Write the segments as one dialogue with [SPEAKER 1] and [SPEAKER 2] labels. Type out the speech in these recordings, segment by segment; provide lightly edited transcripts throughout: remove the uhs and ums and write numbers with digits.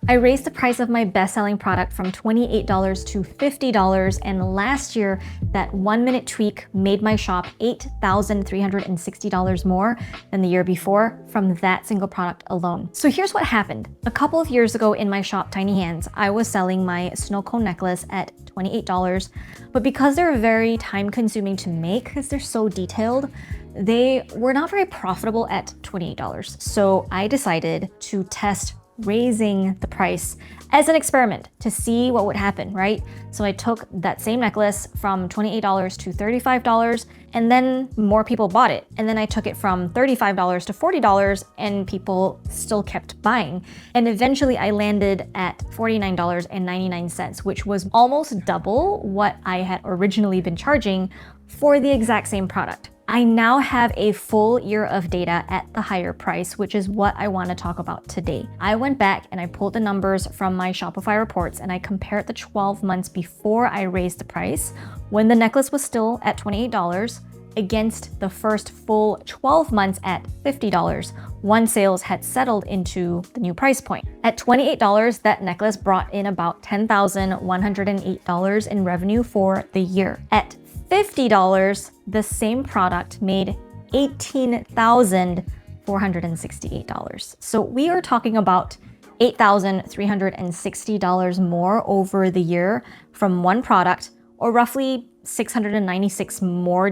[SPEAKER 1] I raised the price of my best-selling product from $28 to $50, and last year, that 1-minute tweak made my shop $8,360 more than the year before from that single product alone. So here's what happened. A couple of years ago in my shop, Tiny Hands, I was selling my snow cone necklace at $28, but because they're very time-consuming to make, because they're so detailed, they were not very profitable at $28. So I decided to test raising the price as an experiment to see what would happen, right? So I took that same necklace from $28 to $35, and then more people bought it. And then I took it from $35 to $40, and people still kept buying. And eventually I landed at $49.99, which was almost double what I had originally been charging for the exact same product. I now have a full year of data at the higher price, which is what I want to talk about today. I went back and I pulled the numbers from my Shopify reports and I compared the 12 months before I raised the price, when the necklace was still at $28, against the first full 12 months at $50, when sales had settled into the new price point. At $28, that necklace brought in about $10,108 in revenue for the year. At $50, the same product made $18,468. So we are talking about $8,360 more over the year from one product, or roughly $696 more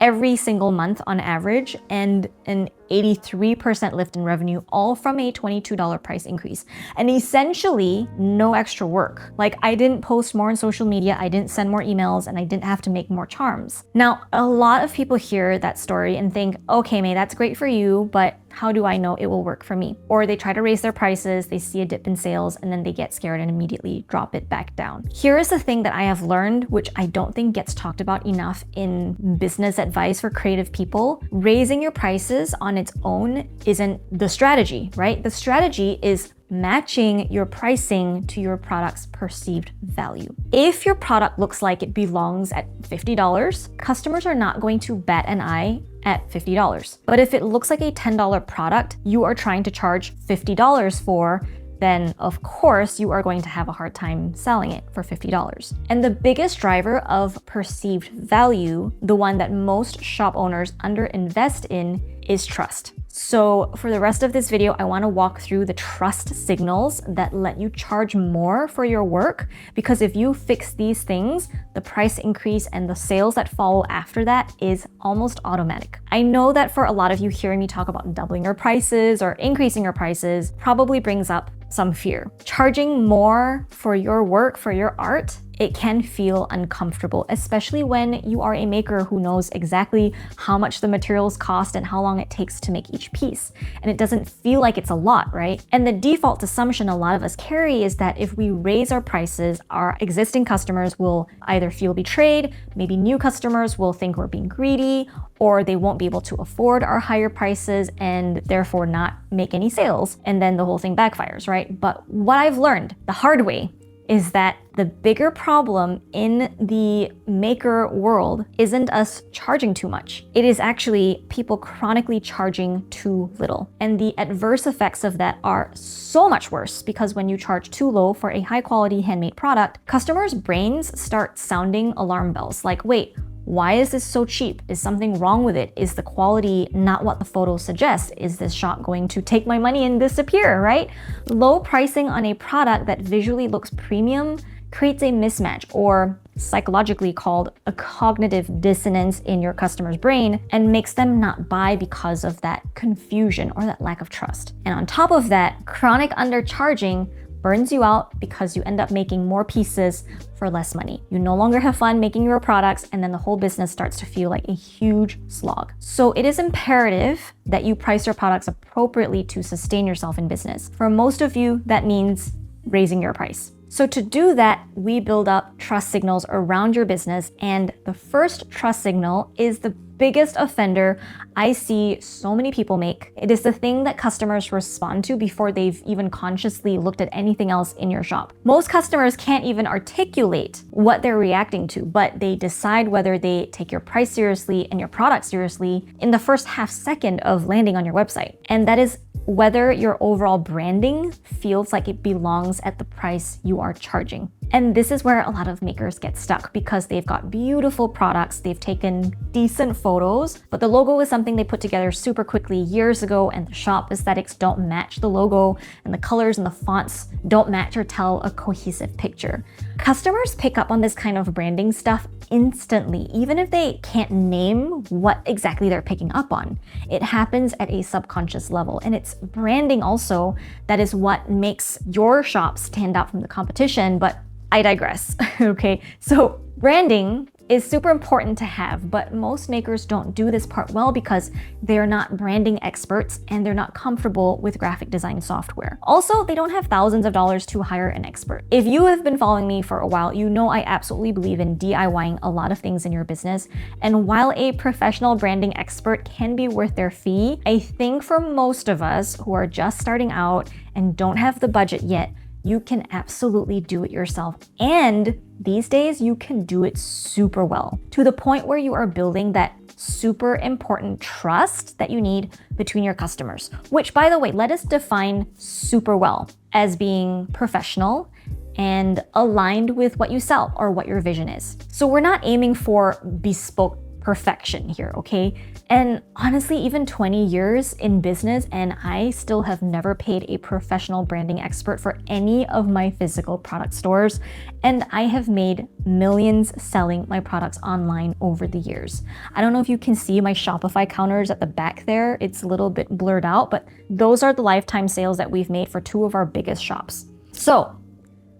[SPEAKER 1] every single month on average, and an 83% lift in revenue, all from a $22 price increase. And essentially no extra work. Like, I didn't post more on social media, I didn't send more emails, and I didn't have to make more charms. Now, a lot of people hear that story and think, okay, May, that's great for you, but how do I know it will work for me? Or they try to raise their prices, they see a dip in sales, and then they get scared and immediately drop it back down. Here is the thing that I have learned, which I don't think gets talked about enough in business advice for creative people. Raising your prices on its own isn't the strategy, right? The strategy is matching your pricing to your product's perceived value. If your product looks like it belongs at $50, customers are not going to bat an eye at $50. But if it looks like a $10 product you are trying to charge $50 for, then of course you are going to have a hard time selling it for $50. And the biggest driver of perceived value, the one that most shop owners underinvest in, is trust. So for the rest of this video, I want to walk through the trust signals that let you charge more for your work, because if you fix these things, the price increase and the sales that follow after that is almost automatic. I know that for a lot of you, hearing me talk about doubling your prices or increasing your prices probably brings up some fear. Charging more for your work, for your art, it can feel uncomfortable, especially when you are a maker who knows exactly how much the materials cost and how long it takes to make each piece. And it doesn't feel like it's a lot, right? And the default assumption a lot of us carry is that if we raise our prices, our existing customers will either feel betrayed, maybe new customers will think we're being greedy, or they won't be able to afford our higher prices and therefore not make any sales. And then the whole thing backfires, right? But what I've learned the hard way is that the bigger problem in the maker world isn't us charging too much. It is actually people chronically charging too little. And the adverse effects of that are so much worse, because when you charge too low for a high quality handmade product, customers' brains start sounding alarm bells like, wait, why is this so cheap? Is something wrong with it? Is the quality not what the photos suggest? Is this shop going to take my money and disappear, right? Low pricing on a product that visually looks premium creates a mismatch, or psychologically called a cognitive dissonance, in your customer's brain, and makes them not buy because of that confusion or that lack of trust. And on top of that, chronic undercharging burns you out because you end up making more pieces for less money. You no longer have fun making your products, and then the whole business starts to feel like a huge slog. So it is imperative that you price your products appropriately to sustain yourself in business. For most of you, that means raising your price. So to do that, we build up trust signals around your business, and the first trust signal is the biggest offender I see so many people make. It is the thing that customers respond to before they've even consciously looked at anything else in your shop. Most customers can't even articulate what they're reacting to, but they decide whether they take your price seriously and your product seriously in the first half second of landing on your website. And that is whether your overall branding feels like it belongs at the price you are charging. And this is where a lot of makers get stuck because they've got beautiful products, they've taken decent photos, but the logo is something they put together super quickly years ago, and the shop aesthetics don't match the logo, and the colors and the fonts don't match or tell a cohesive picture. Customers pick up on this kind of branding stuff instantly, even if they can't name what exactly they're picking up on. It happens at a subconscious level, and it's branding also that is what makes your shop stand out from the competition, but I digress. Okay, so branding is super important to have, but most makers don't do this part well because they're not branding experts and they're not comfortable with graphic design software. Also, they don't have thousands of dollars to hire an expert. If you have been following me for a while, you know I absolutely believe in DIYing a lot of things in your business. And while a professional branding expert can be worth their fee, I think for most of us who are just starting out and don't have the budget yet, you can absolutely do it yourself. And these days, you can do it super well, to the point where you are building that super important trust that you need between your customers. Which, by the way, let us define super well as being professional and aligned with what you sell or what your vision is. So we're not aiming for bespoke perfection here, okay? And honestly, even 20 years in business, and I still have never paid a professional branding expert for any of my physical product stores. And I have made millions selling my products online over the years. I don't know if you can see my Shopify counters at the back there. It's a little bit blurred out, but those are the lifetime sales that we've made for 2 of our biggest shops. So,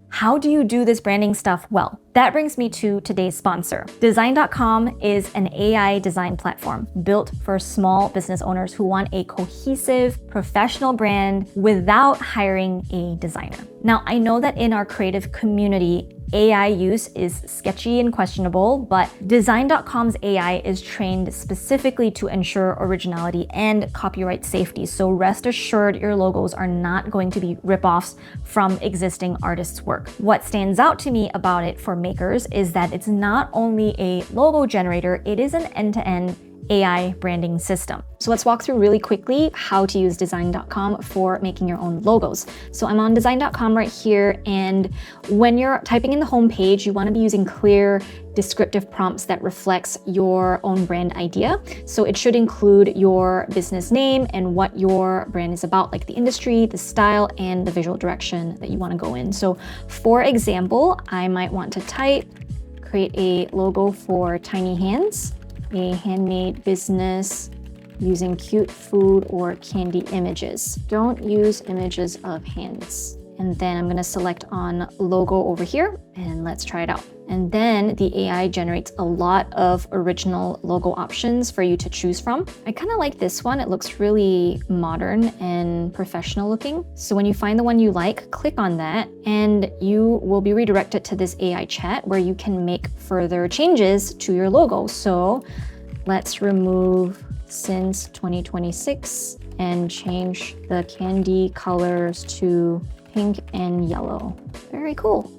[SPEAKER 1] how do you do this branding stuff well? That brings me to today's sponsor. Design.com is an AI design platform built for small business owners who want a cohesive, professional brand without hiring a designer. Now, I know that in our creative community, AI use is sketchy and questionable, but Design.com's AI is trained specifically to ensure originality and copyright safety. So rest assured your logos are not going to be ripoffs from existing artists' work. What stands out to me about it for makers is that it's not only a logo generator, it is an end-to-end AI branding system. So let's walk through really quickly how to use Design.com for making your own logos. So I'm on Design.com right here, and when you're typing in the home page, you want to be using clear, descriptive prompts that reflects your own brand idea. So it should include your business name and what your brand is about, like the industry, the style, and the visual direction that you want to go in. So for example, I might want to type, create a logo for Tiny Hands, a handmade business using cute food or candy images. Don't use images of hands. And then I'm going to select on logo over here, and let's try it out. And then the AI generates a lot of original logo options for you to choose from. I kind of like this one. It looks really modern and professional looking. So when you find the one you like, click on that and you will be redirected to this AI chat where you can make further changes to your logo. So let's remove since 2026 and change the candy colors to pink and yellow. Very cool.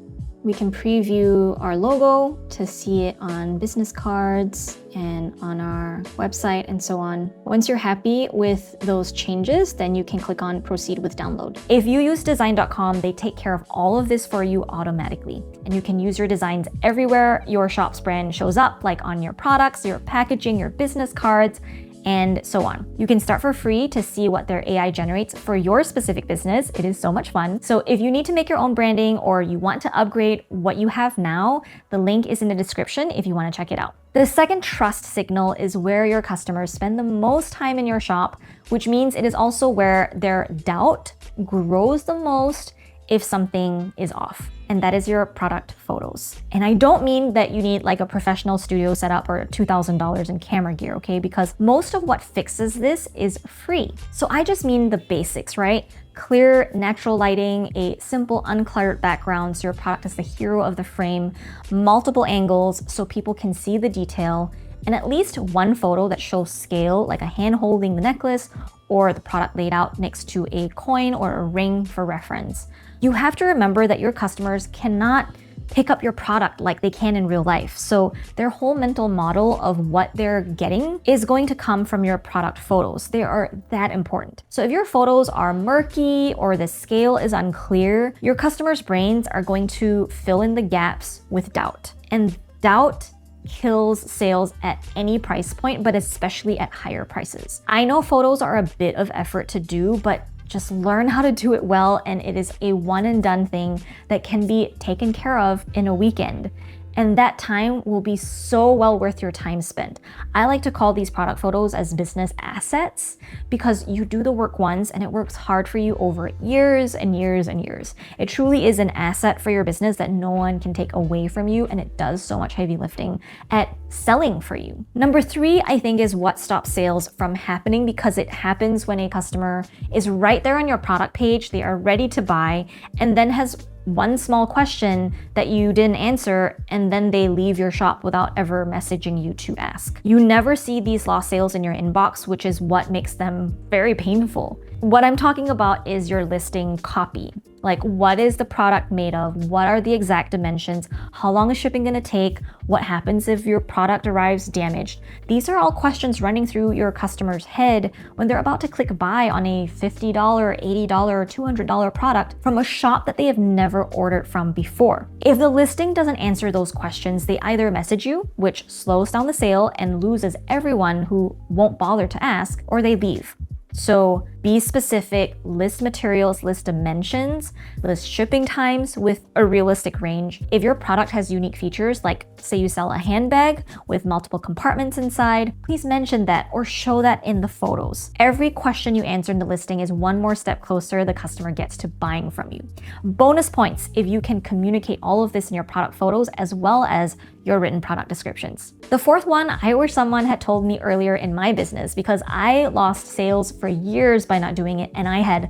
[SPEAKER 1] We can preview our logo to see it on business cards and on our website and so on. Once you're happy with those changes, then you can click on proceed with download. If you use Design.com, they take care of all of this for you automatically. And you can use your designs everywhere your shop's brand shows up, like on your products, your packaging, your business cards, and so on. You can start for free to see what their AI generates for your specific business. It is so much fun. So if you need to make your own branding or you want to upgrade what you have now, the link is in the description if you want to check it out. The second trust signal is where your customers spend the most time in your shop, which means it is also where their doubt grows the most if something is off. And that is your product photos. And I don't mean that you need like a professional studio setup or $2,000 in camera gear, okay? Because most of what fixes this is free. So I just mean the basics, right? Clear, natural lighting, a simple, uncluttered background so your product is the hero of the frame, multiple angles so people can see the detail, and at least one photo that shows scale, like a hand holding the necklace or the product laid out next to a coin or a ring for reference. You have to remember that your customers cannot pick up your product like they can in real life. So their whole mental model of what they're getting is going to come from your product photos. They are that important. So if your photos are murky or the scale is unclear, your customers' brains are going to fill in the gaps with doubt. And doubt kills sales at any price point, but especially at higher prices. I know photos are a bit of effort to do, but just learn how to do it well, and it is a one and done thing that can be taken care of in a weekend. And that time will be so well worth your time spent. I like to call these product photos as business assets because you do the work once and it works hard for you over years and years and years. It truly is an asset for your business that no one can take away from you, and it does so much heavy lifting at selling for you. Number 3, I think, is what stops sales from happening, because it happens when a customer is right there on your product page, they are ready to buy, and then has one small question that you didn't answer, and then they leave your shop without ever messaging you to ask. You never see these lost sales in your inbox, which is what makes them very painful. What I'm talking about is your listing copy. Like, what is the product made of? What are the exact dimensions? How long is shipping gonna take? What happens if your product arrives damaged? These are all questions running through your customer's head when they're about to click buy on a $50, $80, $200 product from a shop that they have never ordered from before. If the listing doesn't answer those questions, they either message you, which slows down the sale and loses everyone who won't bother to ask, or they leave. So be specific, list materials, list dimensions, list shipping times with a realistic range. If your product has unique features, like say you sell a handbag with multiple compartments inside, please mention that or show that in the photos. Every question you answer in the listing is one more step closer the customer gets to buying from you. Bonus points if you can communicate all of this in your product photos as well as your written product descriptions. The 4th one, I wish someone had told me earlier in my business, because I lost sales for years by not doing it and I had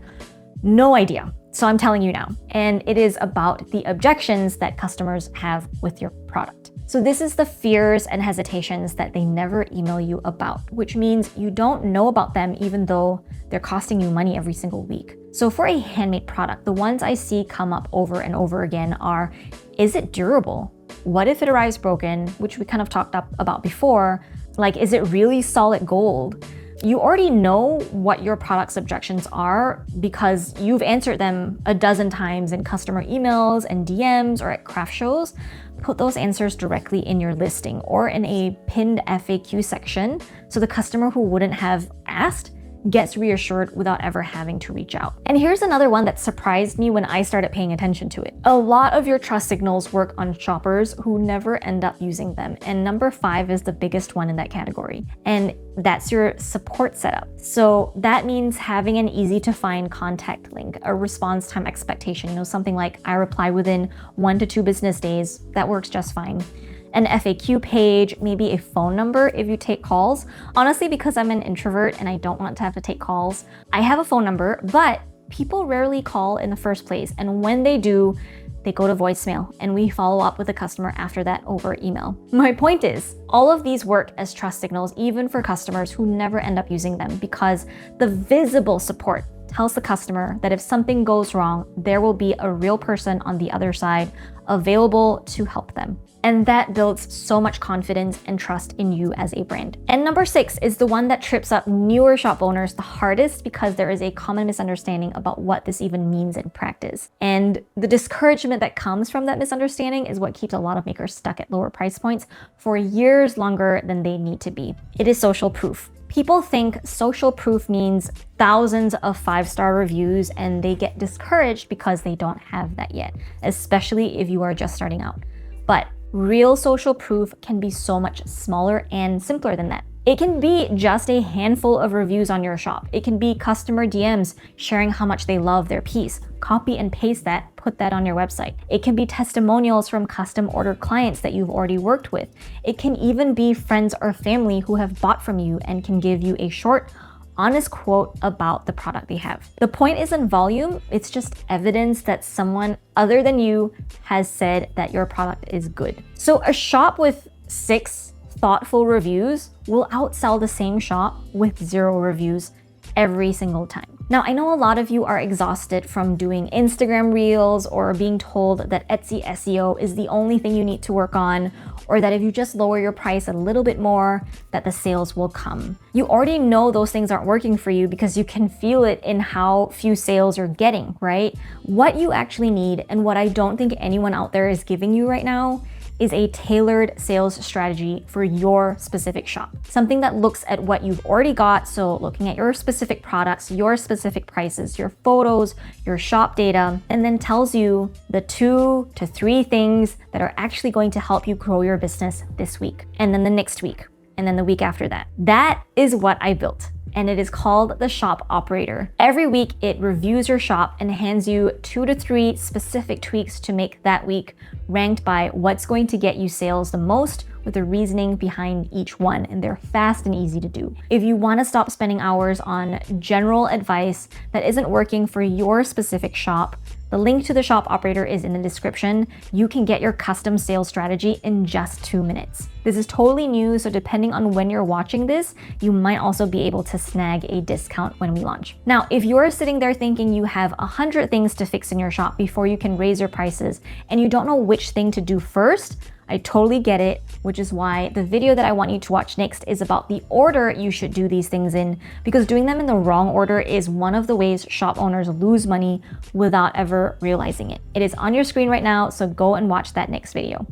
[SPEAKER 1] no idea. So I'm telling you now. And it is about the objections that customers have with your product. So this is the fears and hesitations that they never email you about, which means you don't know about them even though they're costing you money every single week. So for a handmade product, the ones I see come up over and over again are, is it durable? What if it arrives broken, which we kind of talked about before? Like, is it really solid gold? You already know what your product's objections are because you've answered them a dozen times in customer emails and DMs or at craft shows. Put those answers directly in your listing or in a pinned FAQ section so the customer who wouldn't have asked gets reassured without ever having to reach out. And here's another one that surprised me when I started paying attention to it. A lot of your trust signals work on shoppers who never end up using them. And number 5 is the biggest one in that category. And that's your support setup. So that means having an easy to find contact link, a response time expectation, something like I reply within 1 to 2 business days. That works just fine. An FAQ page, maybe a phone number if you take calls. Honestly, because I'm an introvert and I don't want to have to take calls, I have a phone number, but people rarely call in the first place. And when they do, they go to voicemail and we follow up with the customer after that over email. My point is, all of these work as trust signals, even for customers who never end up using them, because the visible support tells the customer that if something goes wrong, there will be a real person on the other side available to help them. And that builds so much confidence and trust in you as a brand. And number 6 is the one that trips up newer shop owners the hardest because there is a common misunderstanding about what this even means in practice. And the discouragement that comes from that misunderstanding is what keeps a lot of makers stuck at lower price points for years longer than they need to be. It is social proof. People think social proof means thousands of 5-star reviews, and they get discouraged because they don't have that yet, especially if you are just starting out. But real social proof can be so much smaller and simpler than that. It can be just a handful of reviews on your shop. It can be customer DMs sharing how much they love their piece. Copy and paste that, put that on your website. It can be testimonials from custom order clients that you've already worked with. It can even be friends or family who have bought from you and can give you a short, honest quote about the product they have. The point isn't volume, it's just evidence that someone other than you has said that your product is good. So a shop with 6 thoughtful reviews will outsell the same shop with 0 reviews every single time. Now, I know a lot of you are exhausted from doing Instagram reels or being told that Etsy SEO is the only thing you need to work on, or that if you just lower your price a little bit more, that the sales will come. You already know those things aren't working for you because you can feel it in how few sales you're getting, right? What you actually need, and what I don't think anyone out there is giving you right now, is a tailored sales strategy for your specific shop. Something that looks at what you've already got, so looking at your specific products, your specific prices, your photos, your shop data, and then tells you the 2 to 3 things that are actually going to help you grow your business this week, and then the next week, and then the week after that. That is what I built, and it is called the Shop Operator. Every week, it reviews your shop and hands you 2 to 3 specific tweaks to make that week ranked by what's going to get you sales the most, with the reasoning behind each one, and they're fast and easy to do. If you want to stop spending hours on general advice that isn't working for your specific shop, the link to the Shop Operator is in the description. You can get your custom sales strategy in just 2 minutes. This is totally new, so depending on when you're watching this, you might also be able to snag a discount when we launch. Now, if you're sitting there thinking you have 100 things to fix in your shop before you can raise your prices, and you don't know which thing to do first, I totally get it, which is why the video that I want you to watch next is about the order you should do these things in, because doing them in the wrong order is one of the ways shop owners lose money without ever realizing it. It is on your screen right now, so go and watch that next video.